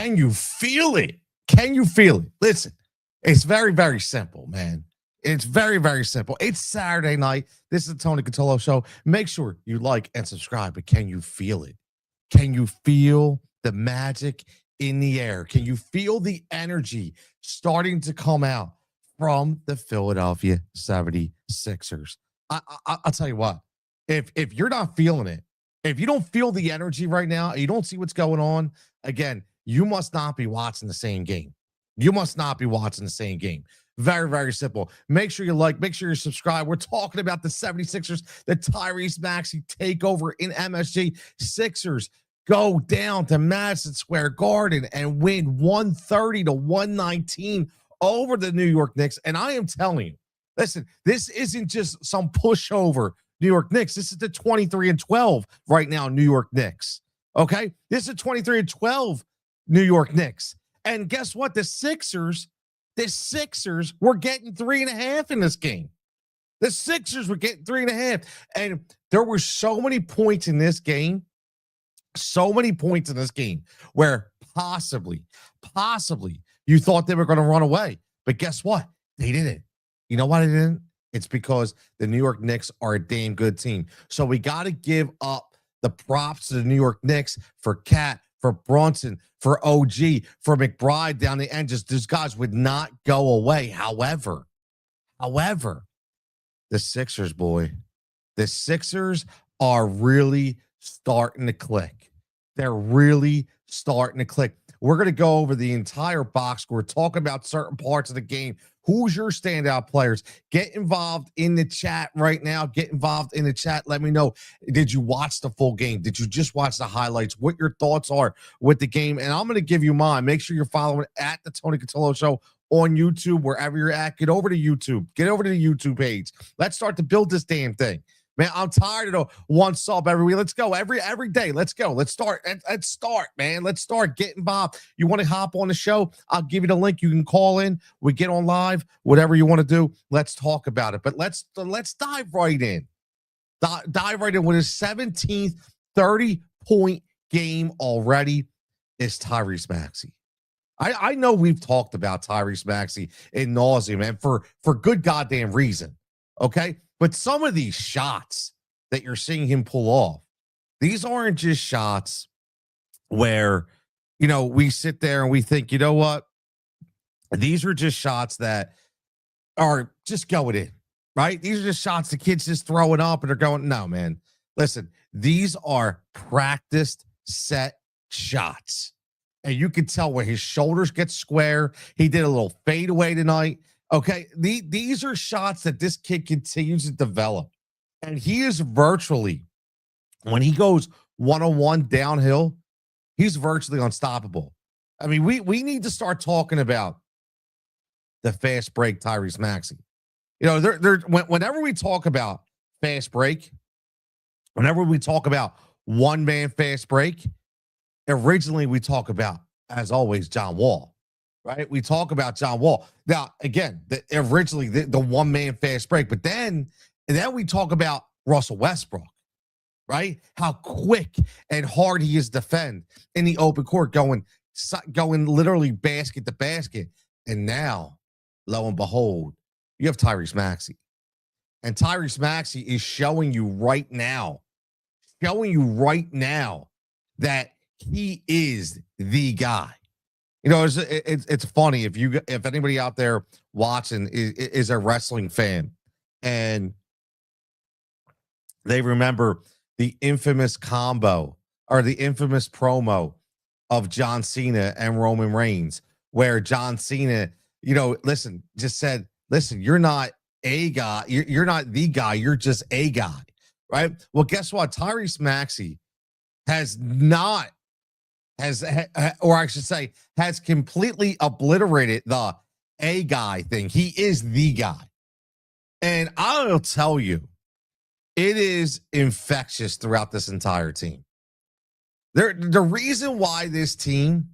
can you feel it? Can you feel it? Listen, it's very, very simple, man. It's very, very simple. It's Saturday night. This is the Tony Cutillo Show. Make sure you like and subscribe, but can you feel it? Can you feel the magic in the air? Can you feel the energy starting to come out from the Philadelphia 76ers? I'll tell you what, if you're not feeling it, if you don't feel the energy right now, you don't see what's going on, again, you must not be watching the same game. You must not be watching the same game. Very, very simple. Make sure you like, make sure you subscribe. We're talking about the 76ers, the Tyrese Maxey takeover in MSG. Sixers go down to Madison Square Garden and win 130 to 119 over the New York Knicks. And I am telling you, listen, this isn't just some pushover New York Knicks. This is the 23-12 right now, New York Knicks. Okay? This is 23-12 New York Knicks. And guess what? The Sixers were getting 3.5 in this game. The Sixers were getting 3.5. And there were so many points in this game, where possibly you thought they were going to run away. But guess what? They didn't. You know why they didn't? It's because the New York Knicks are a damn good team. So we got to give up the props to the New York Knicks for Cat, for Brunson, for OG, for McBride down the end. Just these guys would not go away. However, the Sixers, boy, the Sixers are really starting to click. They're really starting to click. We're going to go over the entire box score, talk about certain parts of the game. Who's your standout players? Get involved in the chat right now. Get involved in the chat. Let me know. Did you watch the full game? Did you just watch the highlights? What your thoughts are with the game? And I'm going to give you mine. Make sure you're following at the Tony Cutillo Show on YouTube, wherever you're at. Get over to YouTube. Get over to the YouTube page. Let's start to build this damn thing. Man, I'm tired of the one sub every week. Let's go every day. Let's go. Let's start, man. Let's start getting involved. You want to hop on the show? I'll give you the link. You can call in. We get on live. Whatever you want to do. Let's talk about it. But let's dive right in. Dive right in with his 17th 30-point game already is Tyrese Maxey. I know we've talked about Tyrese Maxey in nauseam, man, for good goddamn reason. Okay. But some of these shots that you're seeing him pull off, these aren't just shots where, we sit there and we think, you know what? These are just shots that are just going in, right? These are just shots the kids just throwing up and they're going, no, man. Listen, these are practiced set shots. And you can tell where his shoulders get square. He did a little fadeaway tonight. Okay, these are shots that this kid continues to develop. And he is virtually, when he goes one-on-one downhill, he's virtually unstoppable. I mean, we need to start talking about the fast break Tyrese Maxey. Whenever we talk about fast break, whenever we talk about one-man fast break, originally we talk about, as always, John Wall. Right? We talk about John Wall. Now, again, originally the one-man fast break, but then we talk about Russell Westbrook, right? How quick and hard he is defend in the open court, going literally basket to basket. And now, lo and behold, you have Tyrese Maxey. And Tyrese Maxey is showing you right now that he is the guy. It's funny if anybody out there watching is a wrestling fan and they remember the infamous combo or the infamous promo of John Cena and Roman Reigns, where John Cena, just said, listen, you're not a guy. You're not the guy. You're just a guy. Right. Well, guess what? Tyrese Maxey has completely obliterated the a guy thing. He is the guy. And I'll tell you, it is infectious throughout this entire team. The reason why this team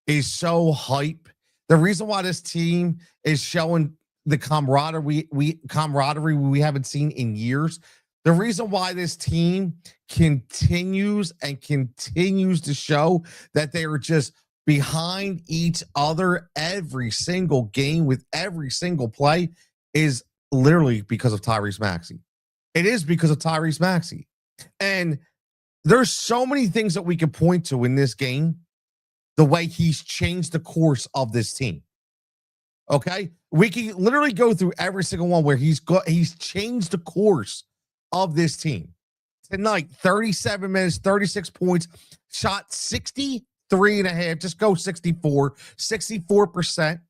is so hype, the reason why this team is showing the camaraderie we haven't seen in years, the reason why this team continues to show that they are just behind each other every single game with every single play is literally because of Tyrese Maxey. It is because of Tyrese Maxey. And there's so many things that we can point to in this game, the way he's changed the course of this team. Okay? We can literally go through every single one where he's changed the course of this team. Tonight, 37 minutes, 36 points, shot 63 and a half, just go 64%.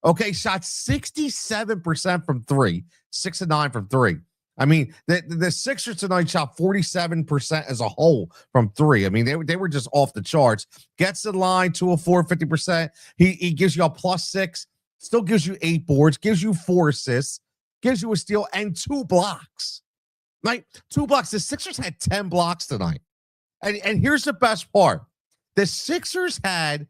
Okay, shot 67% from three, 6 and 9 from three. I mean, the Sixers tonight shot 47% as a whole from three. I mean, they were just off the charts. Gets the line to a 450%. He gives you a +6, still gives you 8 boards, gives you 4 assists, gives you a steal and 2 blocks. Right? 2 blocks. The Sixers had 10 blocks tonight. And here's the best part. The Sixers had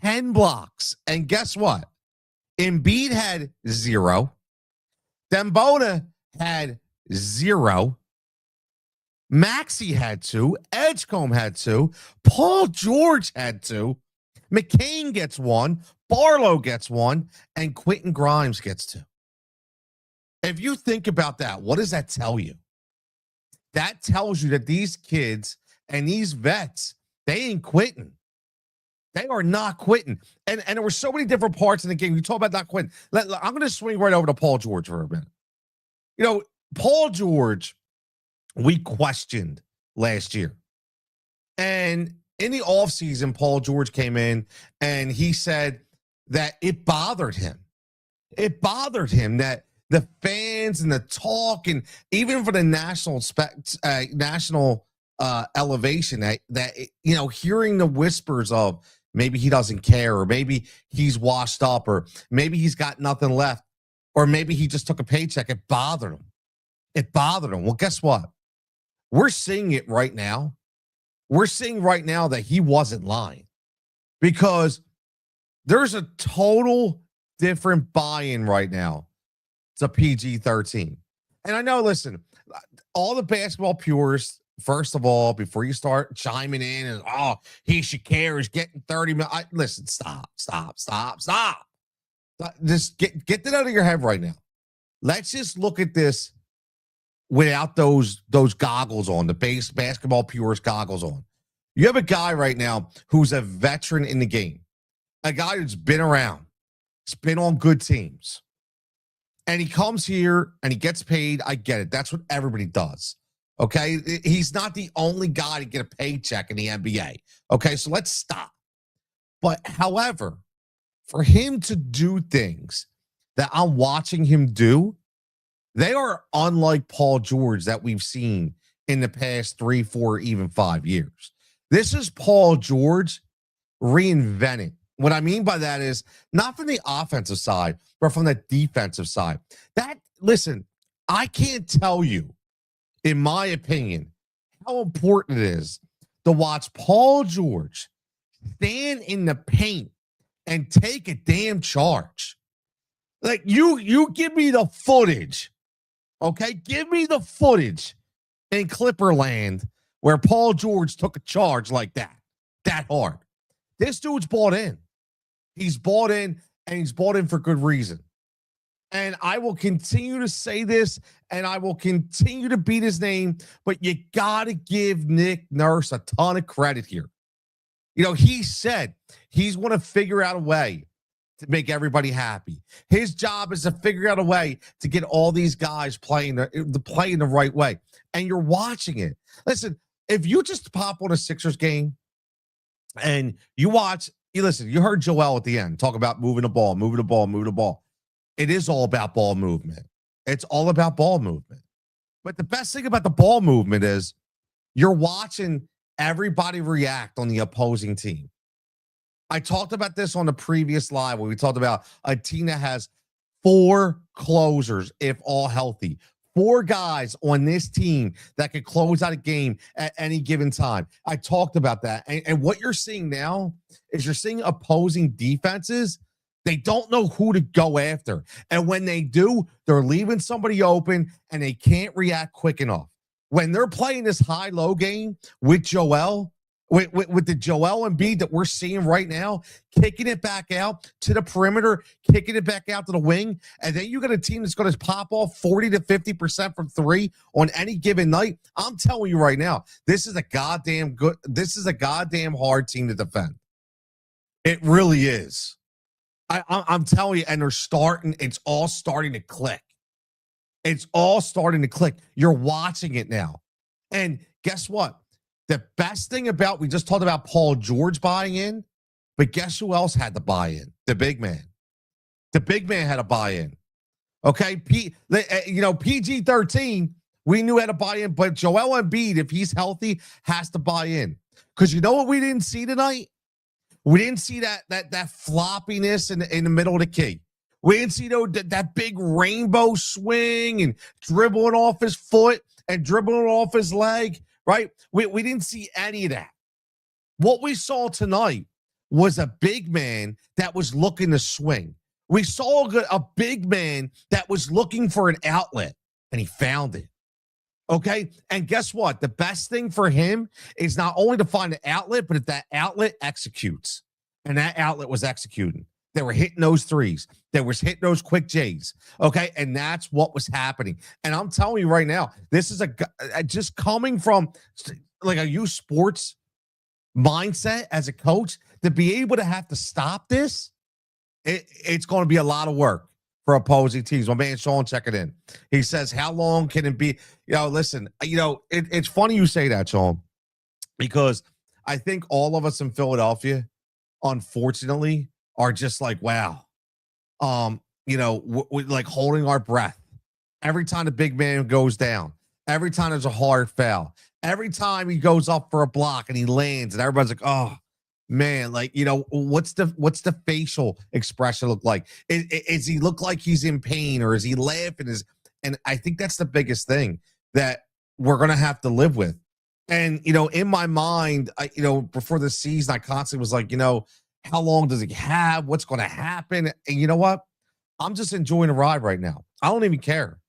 10 blocks. And guess what? Embiid had 0. Dembona had 0. Maxey had 2. Edgecombe had 2. Paul George had 2. McCain gets 1. Barlow gets 1. And Quentin Grimes gets 2. If you think about that, what does that tell you? That tells you that these kids and these vets, they ain't quitting. They are not quitting. And there were so many different parts in the game. You talk about not quitting. I'm going to swing right over to Paul George for a minute. You know, Paul George, we questioned last year. And in the offseason, Paul George came in and he said that it bothered him. It bothered him that the fans and the talk, and even for the national elevation, that you know, hearing the whispers of maybe he doesn't care, or maybe he's washed up, or maybe he's got nothing left, or maybe he just took a paycheck. It bothered him. It bothered him. Well, guess what? We're seeing it right now. We're seeing right now that he wasn't lying, because there's a total different buy-in right now. It's a PG-13. And I know, listen, all the basketball purists, first of all, before you start chiming in and, oh, he should care, he's getting 30 million. Listen, stop. Just get that out of your head right now. Let's just look at this without those goggles on, the basketball purist goggles on. You have a guy right now who's a veteran in the game, a guy who's been around, he's been on good teams. And he comes here and he gets paid. I get it. That's what everybody does. Okay. He's not the only guy to get a paycheck in the NBA. Okay. So let's stop. But however, for him to do things that I'm watching him do, they are unlike Paul George that we've seen in the past 3, 4, even 5 years. This is Paul George reinvented. What I mean by that is not from the offensive side, but from the defensive side. Listen, I can't tell you, in my opinion, how important it is to watch Paul George stand in the paint and take a damn charge. Like, you give me the footage, okay? Give me the footage in Clipperland where Paul George took a charge like that hard. This dude's bought in. He's bought in, and he's bought in for good reason. And I will continue to say this, and I will continue to beat his name, but you got to give Nick Nurse a ton of credit here. You know, he said he's going to figure out a way to make everybody happy. His job is to figure out a way to get all these guys playing the right way. And you're watching it. Listen, if you just pop on a Sixers game and you watch, you heard Joel at the end talk about moving the ball. It is all about ball movement. It's all about ball movement. But the best thing about the ball movement is you're watching everybody react on the opposing team. I talked about this on the previous live where we talked about a team that has 4 closers, if all healthy. 4 guys on this team that could close out a game at any given time. I talked about that. And what you're seeing now is you're seeing opposing defenses. They don't know who to go after. And when they do, they're leaving somebody open and they can't react quick enough. When they're playing this high-low game with Joel, With the Joel Embiid that we're seeing right now, kicking it back out to the perimeter, kicking it back out to the wing, and then you got a team that's going to pop off 40 to 50% from three on any given night. I'm telling you right now, this is a goddamn hard team to defend. It really is. I'm telling you, and it's all starting to click. It's all starting to click. You're watching it now. And guess what? The best thing about, we just talked about Paul George buying in, but guess who else had to buy in? The big man. The big man had to buy in. Okay, PG-13, we knew how to buy in, but Joel Embiid, if he's healthy, has to buy in. Because you know what we didn't see tonight? We didn't see that floppiness in the middle of the key. We didn't see that big rainbow swing and dribbling off his foot and dribbling off his leg, right? We didn't see any of that. What we saw tonight was a big man that was looking to swing. We saw a big man that was looking for an outlet, and he found it. Okay? And guess what? The best thing for him is not only to find an outlet, but if that outlet executes. And that outlet was executing. They were hitting those threes. They was hitting those quick J's. Okay? And that's what was happening. And I'm telling you right now, this is just coming from like a youth sports mindset as a coach, to be able to have to stop this, it's going to be a lot of work for opposing teams. My man Sean checking in. He says, how long can it be? Listen, it's funny you say that, Sean, because I think all of us in Philadelphia, unfortunately, are just like, wow. We're like holding our breath every time the big man goes down, every time there's a hard foul, every time he goes up for a block and he lands, and everybody's like, oh, man, what's the facial expression look like? Is he look like he's in pain, or is he laughing? And I think that's the biggest thing that we're gonna have to live with. And in my mind, before the season, I constantly was like, how long does he have? What's going to happen? And you know what? I'm just enjoying the ride right now. I don't even care.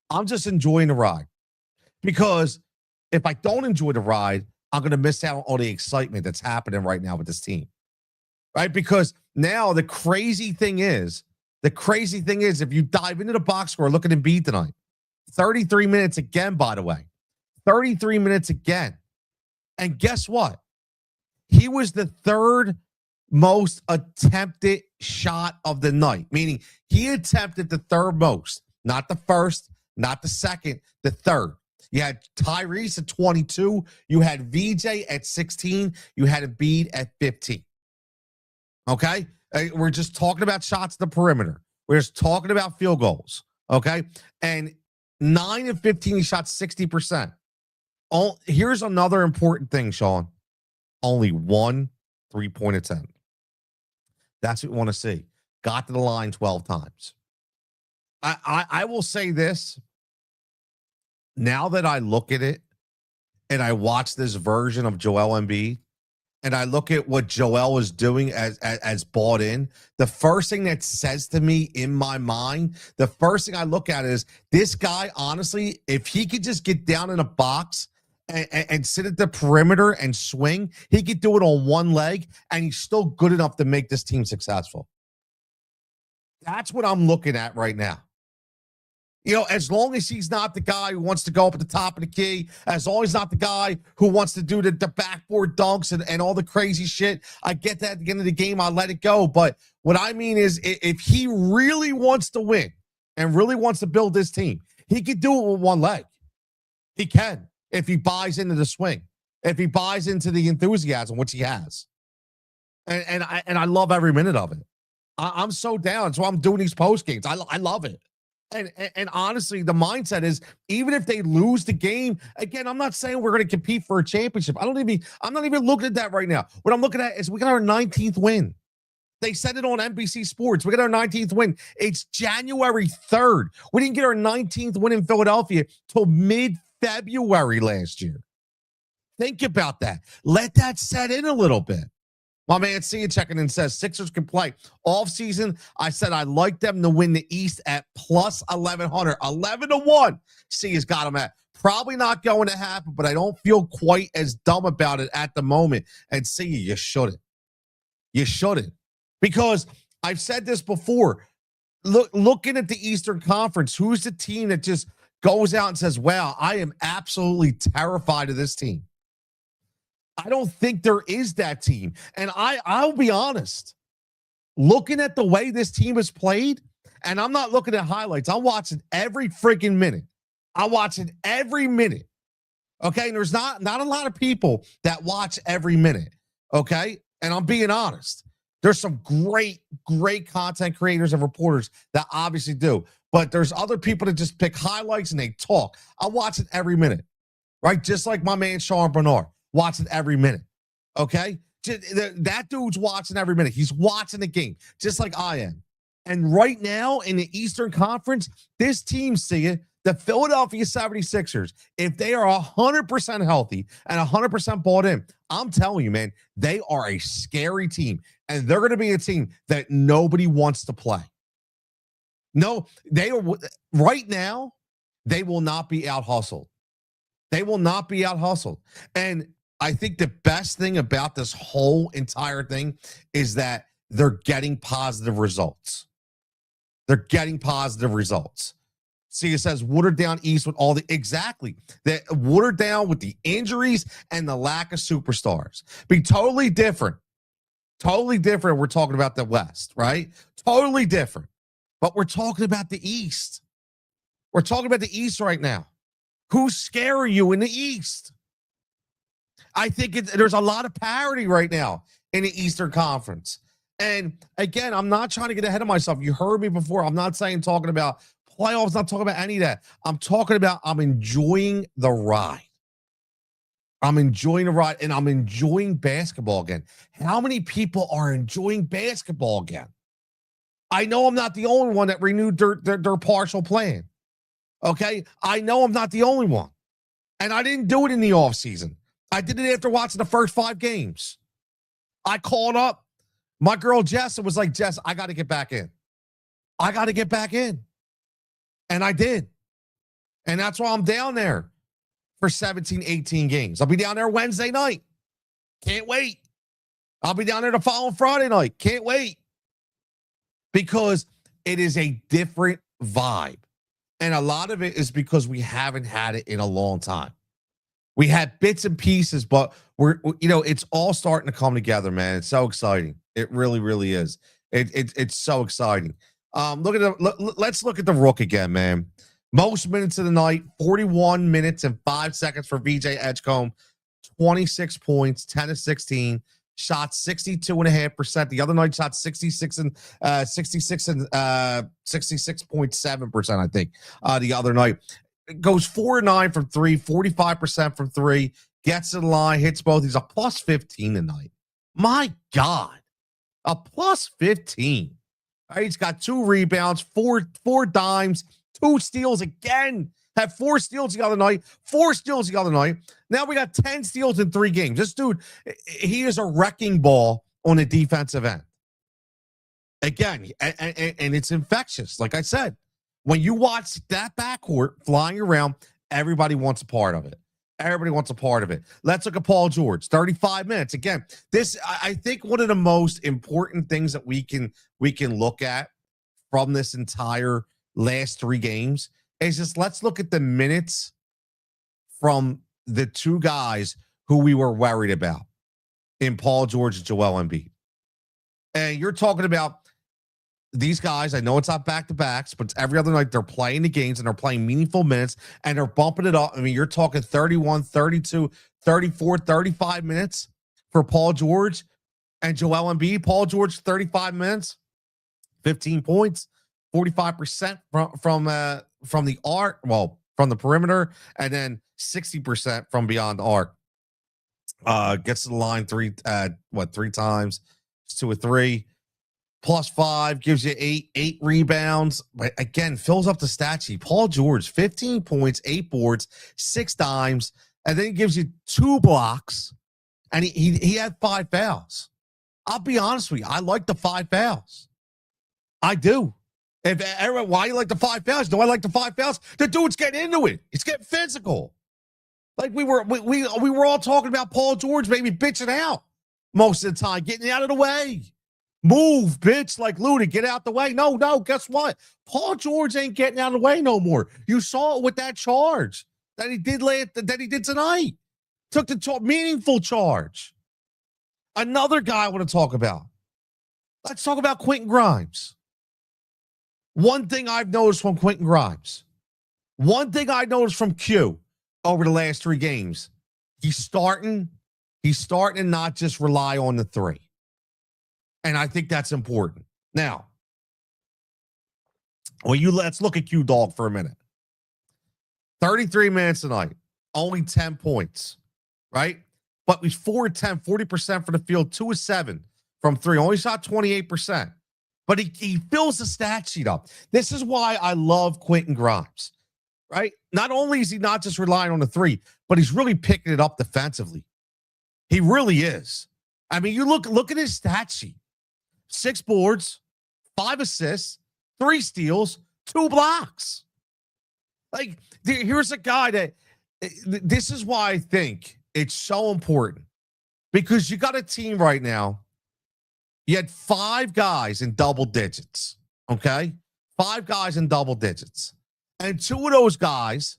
I'm just enjoying the ride, because if I don't enjoy the ride, I'm going to miss out on all the excitement that's happening right now with this team, right? Because now the crazy thing is, if you dive into the box score, look at Embiid tonight, 33 minutes again, by the way, 33 minutes again. And guess what? He was the third most attempted shot of the night, meaning he attempted the third most, not the first, not the second, the third. You had Tyrese at 22. You had VJ at 16. You had Embiid at 15. Okay? We're just talking about shots at the perimeter. We're just talking about field goals. Okay? And 9 of 15, he shot 60%. Here's another important thing, Sean. Only 1 3-point attempt. That's what we want to see. Got to the line 12 times. I will say this. Now that I look at it and I watch this version of Joel Embiid, and I look at what Joel is doing as bought in, the first thing that says to me in my mind, the first thing I look at is this guy, honestly, if he could just get down in a box and sit at the perimeter and swing, he could do it on one leg, and he's still good enough to make this team successful. That's what I'm looking at right now. As long as he's not the guy who wants to go up at the top of the key, as long as he's not the guy who wants to do the backboard dunks and all the crazy shit, I get that at the end of the game, I'll let it go. But what I mean is, if he really wants to win and really wants to build this team, he could do it with one leg. He can, if he buys into the swing, if he buys into the enthusiasm, which he has. And I love every minute of it. I'm so down. That's why I'm doing these post games. I love it. And honestly, the mindset is, even if they lose the game, again, I'm not saying we're going to compete for a championship. I'm not even looking at that right now. What I'm looking at is we got our 19th win. They said it on NBC Sports. We got our 19th win. It's January 3rd. We didn't get our 19th win in Philadelphia till mid-February last year. Think about that. Let that set in a little bit. My man C checking in says Sixers can play off season. I said I like them to win the East at plus 1,100, 11-1. C has got them at Probably not going to happen, but I don't feel quite as dumb about it at the moment. And see, you shouldn't. You shouldn't. Because I've said this before. Looking at the Eastern Conference, who's the team that just goes out and says, wow, I am absolutely terrified of this team? I don't think there is that team. And I'll be honest, looking at the way this team has played, and I'm not looking at highlights. I'm watching every freaking minute. I'm watching every minute. Okay. And there's not a lot of people that watch every minute. Okay. And I'm being honest. There's some great content creators and reporters that obviously do. But there's other people that just pick highlights and they talk. I'm watching every minute. Right? Just like my man Sean Bernard, watching every minute. Okay? That dude's watching every minute. He's watching the game, just like I am. And right now in the Eastern Conference, this team, see it, the Philadelphia 76ers, if they are 100% healthy and 100% bought in, I'm telling you, man, they are a scary team. And they're going to be a team that nobody wants to play. No, they are right now, they will not be out hustled. They will not be out hustled. And I think the best thing about this whole entire thing is that they're getting positive results. They're getting positive results. See, it says watered down East with all the exactly that watered down with the injuries and the lack of superstars. Be totally different. Totally different. We're talking about the West, right? Totally different. But we're talking about the East. We're talking about the East right now. Who's scaring you in the East? I think there's a lot of parity right now in the Eastern Conference. And again, I'm not trying to get ahead of myself. You heard me before. I'm not talking about playoffs, not talking about any of that. I'm talking about I'm enjoying the ride. I'm enjoying the ride, and I'm enjoying basketball again. How many people are enjoying basketball again? I know I'm not the only one that renewed their partial plan. Okay? I know I'm not the only one. And I didn't do it in the offseason. I did it after watching the first 5 games. I called up my girl Jess and was like, Jess, I got to get back in. I got to get back in. And I did. And that's why I'm down there for 17, 18 games. I'll be down there Wednesday night. Can't wait. I'll be down there the following Friday night. Can't wait. Because it is a different vibe. And a lot of it is because we haven't had it in a long time. We had bits and pieces, but it's all starting to come together, man. It's so exciting. It really, really is. It's so exciting. Let's look at the Rook again, man. Most minutes of the night, 41 minutes and 5 seconds for VJ Edgecombe, 26 points, 10 of 16, shot 62.5%. The other night shot 66.7%, I think. The other night. It goes 4-9 from 3, 45% from 3, gets in the line, hits both. He's a plus 15 tonight. My God. A plus 15. All right, he's got 2 rebounds, four dimes, 2 steals again. Had 4 steals the other night, 4 steals the other night. Now we got 10 steals in 3 games. This dude, he is a wrecking ball on the defensive end. Again, and it's infectious. Like I said, when you watch that backcourt flying around, everybody wants a part of it. Everybody wants a part of it. Let's look at Paul George, 35 minutes. Again, this, I think one of the most important things that we can look at from this entire last 3 games is just let's look at the minutes from the 2 guys who we were worried about in Paul George and Joel Embiid. And you're talking about these guys, I know it's not back-to-backs, but every other night they're playing the games and they're playing meaningful minutes and they're bumping it up. I mean, you're talking 31, 32, 34, 35 minutes for Paul George and Joel Embiid. Paul George, 35 minutes, 15 points, 45% from the arc, from the perimeter, and then 60% from beyond the arc. Gets to the line 3 times, 2 or 3. +5 gives you 8 rebounds. But again, fills up the stat sheet. Paul George, 15 points, 8 boards, 6 dimes, and then he gives you 2 blocks. And he had 5 fouls. I'll be honest with you, I like the 5 fouls. I do. If everyone, why you like the 5 fouls? Do I like the 5 fouls? The dude's getting into it. It's getting physical. Like we were all talking about Paul George maybe bitching out most of the time, getting out of the way. Move, bitch, like Luda, get out the way. No, guess what? Paul George ain't getting out of the way no more. You saw it with that charge that he did tonight. Took the meaningful charge. Another guy I want to talk about. Let's talk about Quentin Grimes. One thing I've noticed from Quentin Grimes, one thing I noticed from Q over the last 3 games, he's starting to not just rely on the 3. And I think that's important. Now, let's look at Q Dog for a minute. 33 minutes tonight, only 10 points, right? But he's 4-10, 40% for the field, 2 of 7 from 3. Only shot 28%. But he fills the stat sheet up. This is why I love Quentin Grimes, right? Not only is he not just relying on the 3, but he's really picking it up defensively. He really is. I mean, you look at his stat sheet. 6 boards, 5 assists, 3 steals, 2 blocks. Like, here's a guy that this is why I think it's so important, because you got a team right now. You had 5 guys in double digits, okay? 5 guys in double digits. And 2 of those guys,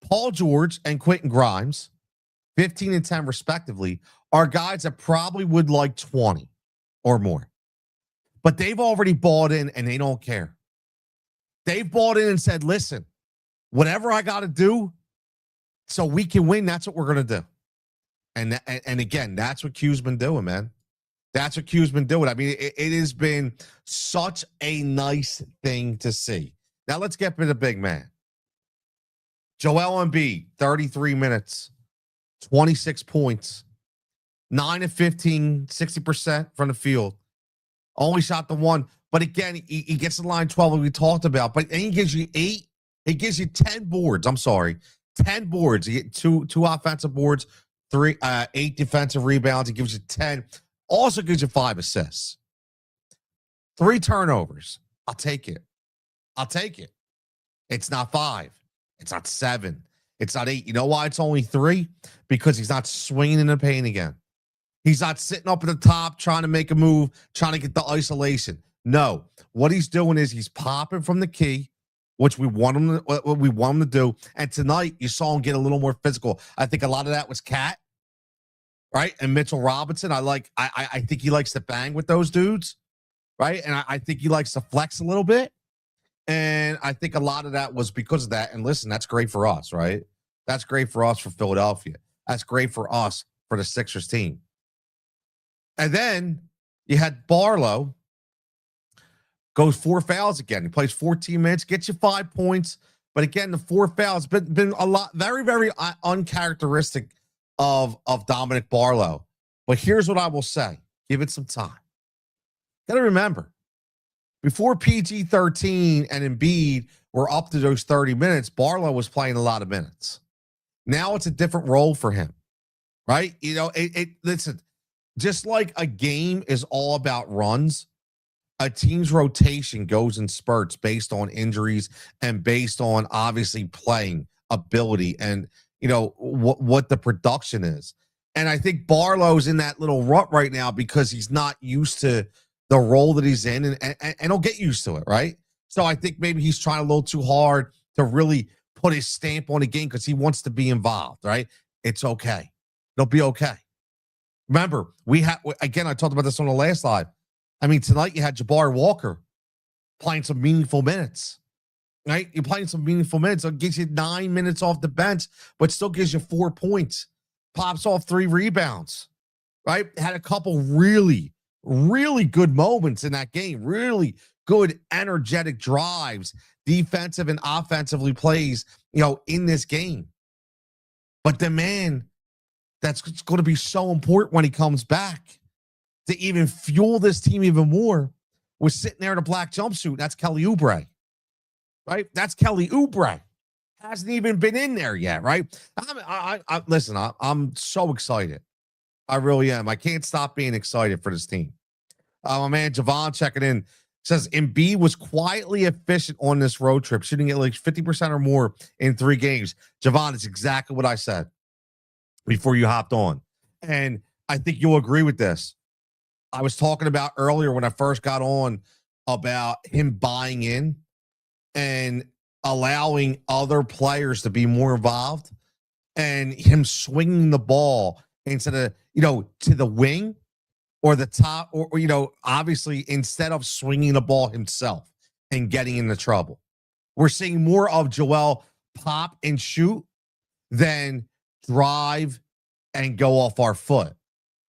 Paul George and Quentin Grimes, 15 and 10 respectively, are guys that probably would like 20 or more. But they've already bought in and they don't care. They've bought in and said, listen, whatever I got to do so we can win, that's what we're going to do. And again, that's what Q's been doing, man. That's what Q's been doing. I mean, it has been such a nice thing to see. Now let's get to the big man. Joel Embiid, 33 minutes, 26 points, 9 of 15, 60% from the field. Only shot the 1. But again, he gets the line 12 like we talked about. But he gives you 8. He gives you 10 boards. I'm sorry. 10 boards. You get two offensive boards, 8 defensive rebounds. He gives you 10. Also gives you 5 assists. 3 turnovers. I'll take it. It's not 5. It's not 7. It's not 8. You know why it's only 3? Because he's not swinging in the paint again. He's not sitting up at the top trying to make a move, trying to get the isolation. No. What he's doing is he's popping from the key, which we want him to do. And tonight, you saw him get a little more physical. I think a lot of that was Cat, right? And Mitchell Robinson. I think he likes to bang with those dudes, right? And I think he likes to flex a little bit. And I think a lot of that was because of that. And listen, that's great for us, right? That's great for us for Philadelphia. That's great for us for the Sixers team. And then you had Barlow goes 4 fouls again. He plays 14 minutes, gets you 5 points. But again, the 4 fouls been a lot, very, very uncharacteristic of Dominic Barlow. But here's what I will say. Give it some time. Got to remember, before PG-13 and Embiid were up to those 30 minutes, Barlow was playing a lot of minutes. Now it's a different role for him, right? You know, listen, just like a game is all about runs, a team's rotation goes in spurts based on injuries and based on obviously playing ability and, you know, what the production is. And I think Barlow's in that little rut right now because he's not used to the role that he's in and he'll get used to it, right? So I think maybe he's trying a little too hard to really put his stamp on the game because he wants to be involved, right? It's okay. It'll be okay. Remember, again, I talked about this on the last live. I mean, tonight you had Jabari Walker playing some meaningful minutes, right? You're playing some meaningful minutes. So it gives you 9 minutes off the bench, but still gives you 4 points. Pops off 3 rebounds, right? Had a couple really, really good moments in that game. Really good, energetic drives, defensive and offensively plays, you know, in this game. But the man that's going to be so important when he comes back to even fuel this team even more was sitting there in a black jumpsuit. That's Kelly Oubre, right? That's Kelly Oubre. Hasn't even been in there yet, right? Listen, I'm so excited. I really am. I can't stop being excited for this team. My man Javon checking in. Says Embiid was quietly efficient on this road trip, shooting at like 50% or more in 3 games. Javon, it's exactly what I said before you hopped on. And I think you'll agree with this. I was talking about earlier when I first got on about him buying in and allowing other players to be more involved and him swinging the ball instead of, to the wing or the top, or obviously instead of swinging the ball himself and getting into trouble. We're seeing more of Joel pop and shoot than drive and go off our foot.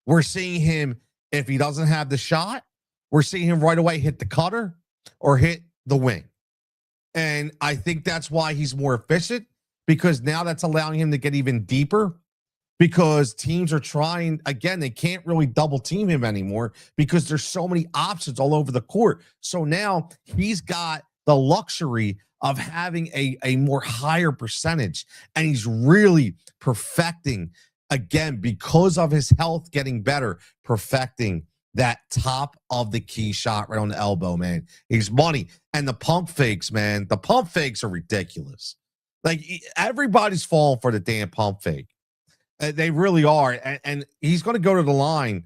We're seeing him, if he doesn't have the shot, we're seeing him right away hit the cutter or hit the wing. And I think that's why he's more efficient, because now that's allowing him to get even deeper, because teams are trying, again, they can't really double team him anymore because there's so many options all over the court. So now he's got the luxury of having a more higher percentage, and he's really perfecting, again, because of his health getting better, perfecting that top of the key shot right on the elbow, man. He's money. And the pump fakes, man, the pump fakes are ridiculous. Like, everybody's falling for the damn pump fake. They really are. And he's going to go to the line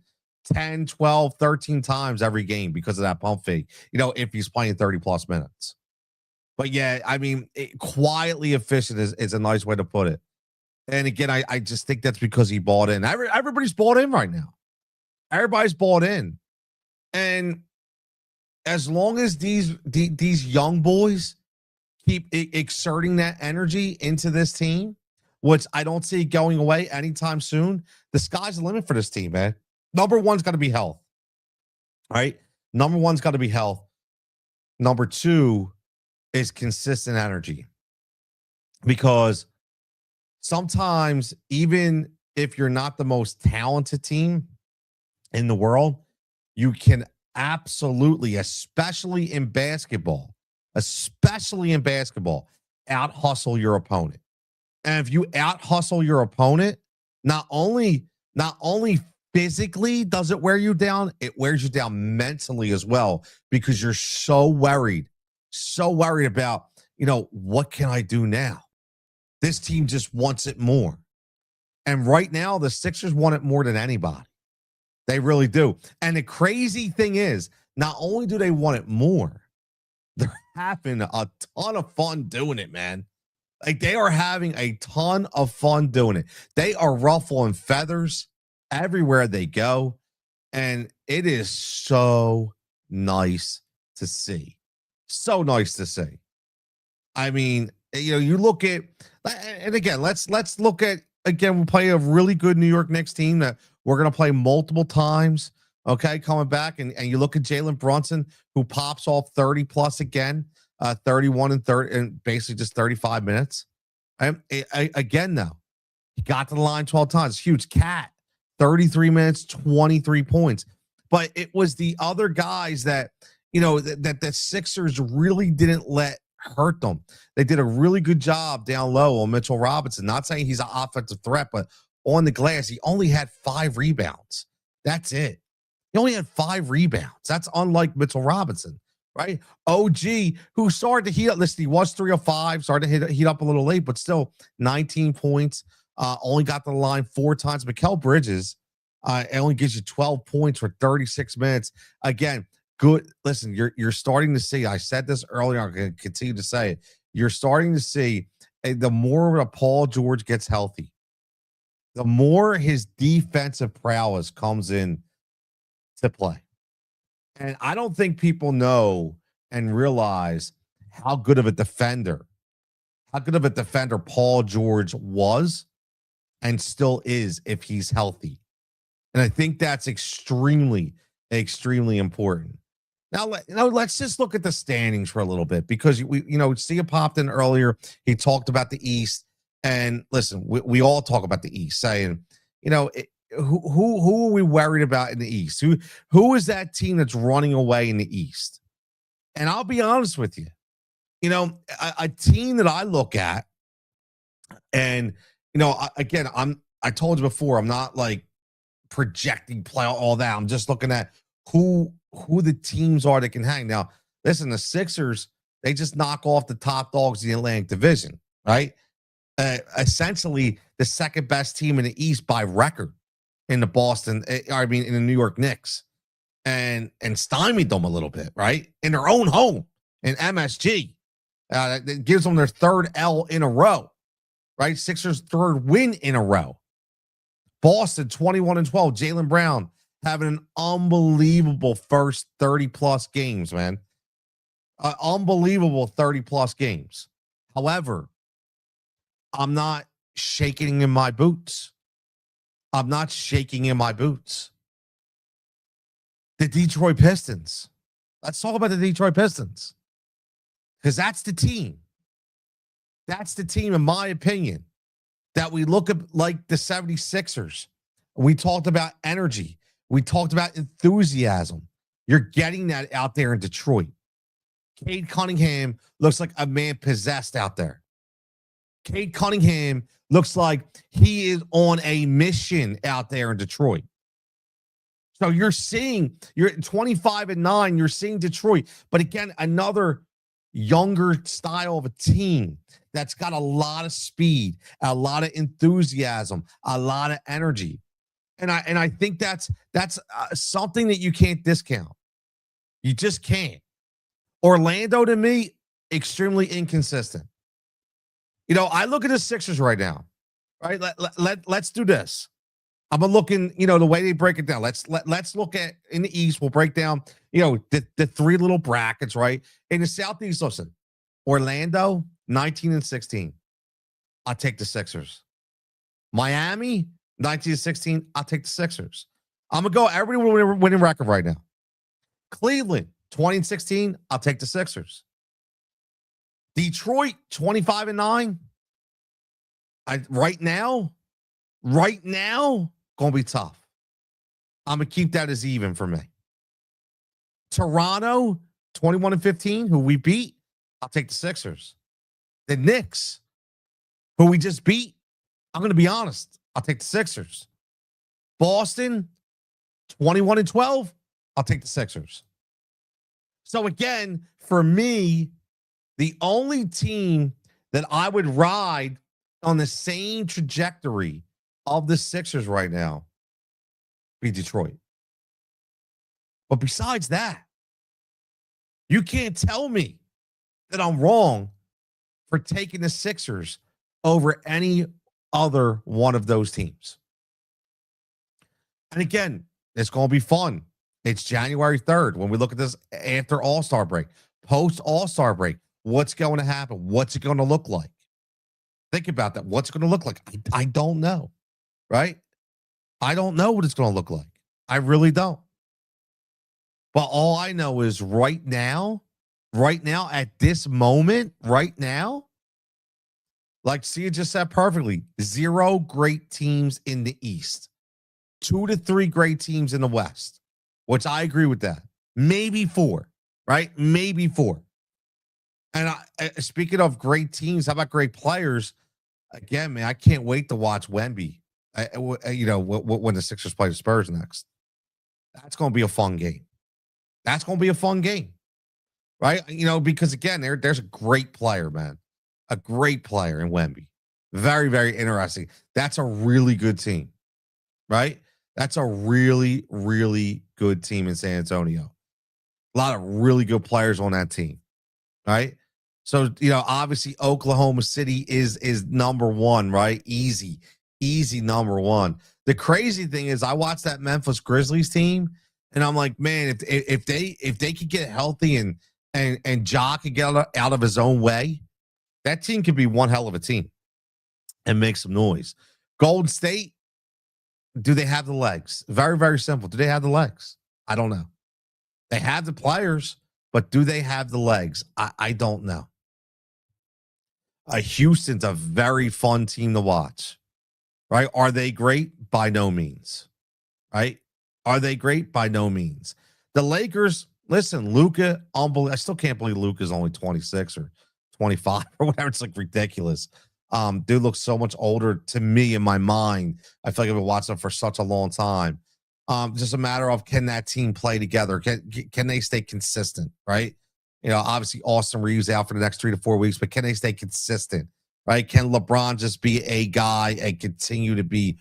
10, 12, 13 times every game because of that pump fake, if he's playing 30 plus minutes. But yeah, I mean, quietly efficient is a nice way to put it. And again, I just think that's because he bought in. Everybody's bought in right now. Everybody's bought in. And as long as these young boys keep exerting that energy into this team, which I don't see going away anytime soon, the sky's the limit for this team, man. Number one's got to be health. All right? Number one's got to be health. Number two is consistent energy. Because sometimes, even if you're not the most talented team in the world, you can absolutely, especially in basketball, out hustle your opponent. And if you out hustle your opponent, not only physically does it wear you down, it wears you down mentally as well, because you're so worried about, what can I do now? This team just wants it more. And right now, the Sixers want it more than anybody. They really do. And the crazy thing is, not only do they want it more, they're having a ton of fun doing it, man. Like, they are having a ton of fun doing it. They are ruffling feathers everywhere they go. And it is so nice to see. So nice to see. I mean, you look at, and again, let's look at, again, we play a really good New York Knicks team that we're going to play multiple times. Okay, coming back, and you look at Jalen Brunson, who pops off 30 plus again, 31 and 30, and basically just 35 minutes. Again, though, he got to the line 12 times. Huge. Cat, 33 minutes, 23 points. But it was the other guys that, that the Sixers really didn't let hurt them. They did a really good job down low on Mitchell Robinson. Not saying he's an offensive threat, but on the glass, he only had 5 rebounds. That's it. He only had 5 rebounds. That's unlike Mitchell Robinson, right? OG, who started to heat up. Listen, he was 3 of 5, started to heat up a little late, but still 19 points. Only got to the line 4 times. Mikal Bridges only gives you 12 points for 36 minutes. Again, good. Listen, you're starting to see. I said this earlier. I'm going to continue to say it. You're starting to see the more Paul George gets healthy, the more his defensive prowess comes in to play. And I don't think people know and realize how good of a defender Paul George was and still is if he's healthy. And I think that's extremely, extremely important. Now, let's just look at the standings for a little bit, because Sia popped in earlier. He talked about the East, and listen, we all talk about the East, saying, who are we worried about in the East? Who is that team that's running away in the East? And I'll be honest with you, a team that I look at, and again, I told you before, I'm not like projecting play all that. I'm just looking at who the teams are that can hang. Now, listen, the Sixers, they just knock off the top dogs in the Atlantic Division, right? Essentially the second best team in the East by record in the in the New York Knicks, and stymied them a little bit, right? In their own home in MSG. It gives them their third L in a row, right? Sixers' third win in a row. Boston 21-12. Jaylen Brown having an unbelievable first 30 plus games, man. Unbelievable 30 plus games. However, I'm not shaking in my boots. I'm not shaking in my boots. The Detroit Pistons. Let's talk about the Detroit Pistons. Because that's the team. That's the team, in my opinion, that we look at like the 76ers. We talked about energy. We talked about enthusiasm. You're getting that out there in Detroit. Cade Cunningham looks like a man possessed out there. Cade Cunningham looks like he is on a mission out there in Detroit. So you're at 25-9, you're seeing Detroit. But again, another younger style of a team that's got a lot of speed, a lot of enthusiasm, a lot of energy. And I think that's something that you can't discount. You just can't. Orlando, to me, extremely inconsistent. You know, I look at the Sixers right now, right? Let's do this. I'm looking, the way they break it down. Let's look at in the East. We'll break down, the three little brackets, right? In the Southeast, listen, Orlando 19-16. I'll take the Sixers. Miami 19-16. I'll take the Sixers. I'm gonna go everybody winning record right now. Cleveland 20-16. I'll take the Sixers. Detroit 25-9. Right now, gonna be tough. I'm gonna keep that as even for me. Toronto 21-15, who we beat. I'll take the Sixers. The Knicks, who we just beat. I'm gonna be honest. I'll take the Sixers. Boston 21-12. I'll take the Sixers. So again, for me, the only team that I would ride on the same trajectory of the Sixers right now be Detroit. But besides that, you can't tell me that I'm wrong for taking the Sixers over any other one of those teams. And again, it's going to be fun. It's January 3rd when we look at this after All-Star break, post All-Star break. What's going to happen? What's it going to look like? Think about that. What's it going to look like? I don't know, right? I don't know what it's going to look like. I really don't. But all I know is right now, at this moment, right now, like Sia just said perfectly, 0 great teams in the East, 2 to 3 great teams in the West, which I agree with that. Maybe 4, right? Maybe 4. And speaking of great teams, how about great players? Again, man, I can't wait to watch Wemby. When the Sixers play the Spurs next, that's going to be a fun game. That's going to be a fun game, right? Because again, there's a great player, man, a great player in Wemby. Very, very interesting. That's a really good team, right? That's a really, really good team in San Antonio. A lot of really good players on that team, right? So, obviously Oklahoma City is number one, right? Easy number one. The crazy thing is I watched that Memphis Grizzlies team and I'm like, man, if they could get healthy and Ja could get out of his own way, that team could be one hell of a team and make some noise. Golden State, do they have the legs? Very, very simple. Do they have the legs? I don't know. They have the players, but do they have the legs? I don't know. Houston's a very fun team to watch, right? Are they great? By no means, right? Are they great? By no means. The Lakers, listen, Luka, unbelievable. I still can't believe Luka's only 26 or 25 or whatever. It's like ridiculous. Dude looks so much older to me in my mind. I feel like I've been watching him for such a long time. Just a matter of, can that team play together? Can they stay consistent, right? Obviously Austin Reeves out for the next 3 to 4 weeks, but can they stay consistent, right? Can LeBron just be a guy and continue to be,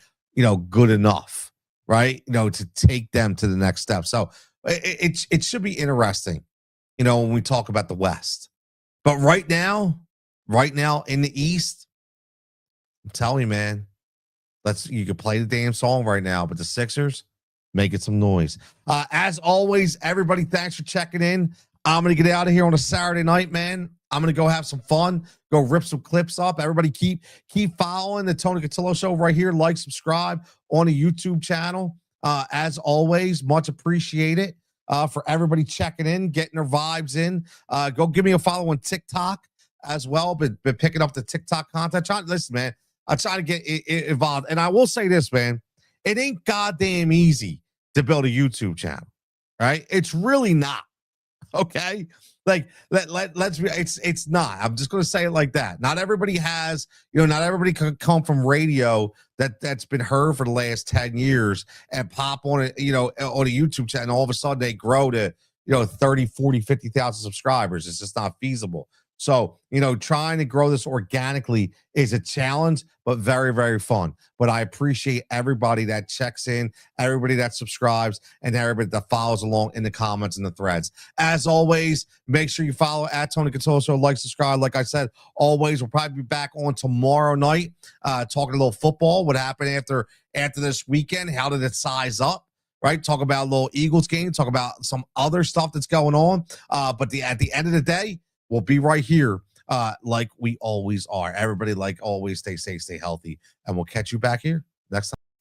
good enough, right? To take them to the next step. So it should be interesting, when we talk about the West. But right now in the East, I'm telling you, man, you could play the damn song right now, but the Sixers making some noise. As always, everybody, thanks for checking in. I'm going to get out of here on a Saturday night, man. I'm going to go have some fun, go rip some clips up. Everybody keep following the Tony Cutillo Show right here. Like, subscribe on the YouTube channel. As always, much appreciated for everybody checking in, getting their vibes in. Go give me a follow on TikTok as well. Been picking up the TikTok content. Listen, man, I try to get involved. And I will say this, man, it ain't goddamn easy to build a YouTube channel, right? It's really not. Okay, like let's be. It's not. I'm just going to say it like that. Not everybody has. Not everybody can come from radio that's been heard for the last 10 years and pop on it. On a YouTube channel, and all of a sudden they grow to 30, 40, 50,000 subscribers. It's just not feasible. So, trying to grow this organically is a challenge, but very, very fun. But I appreciate everybody that checks in, everybody that subscribes, and everybody that follows along in the comments and the threads. As always, make sure you follow at Tony Cutillo Show, like, subscribe. Like I said, always, we'll probably be back on tomorrow night, talking a little football. What happened after this weekend? How did it size up? Right? Talk about a little Eagles game, talk about some other stuff that's going on. But at the end of the day, we'll be right here like we always are. Everybody, like always, stay safe, stay healthy, and we'll catch you back here next time.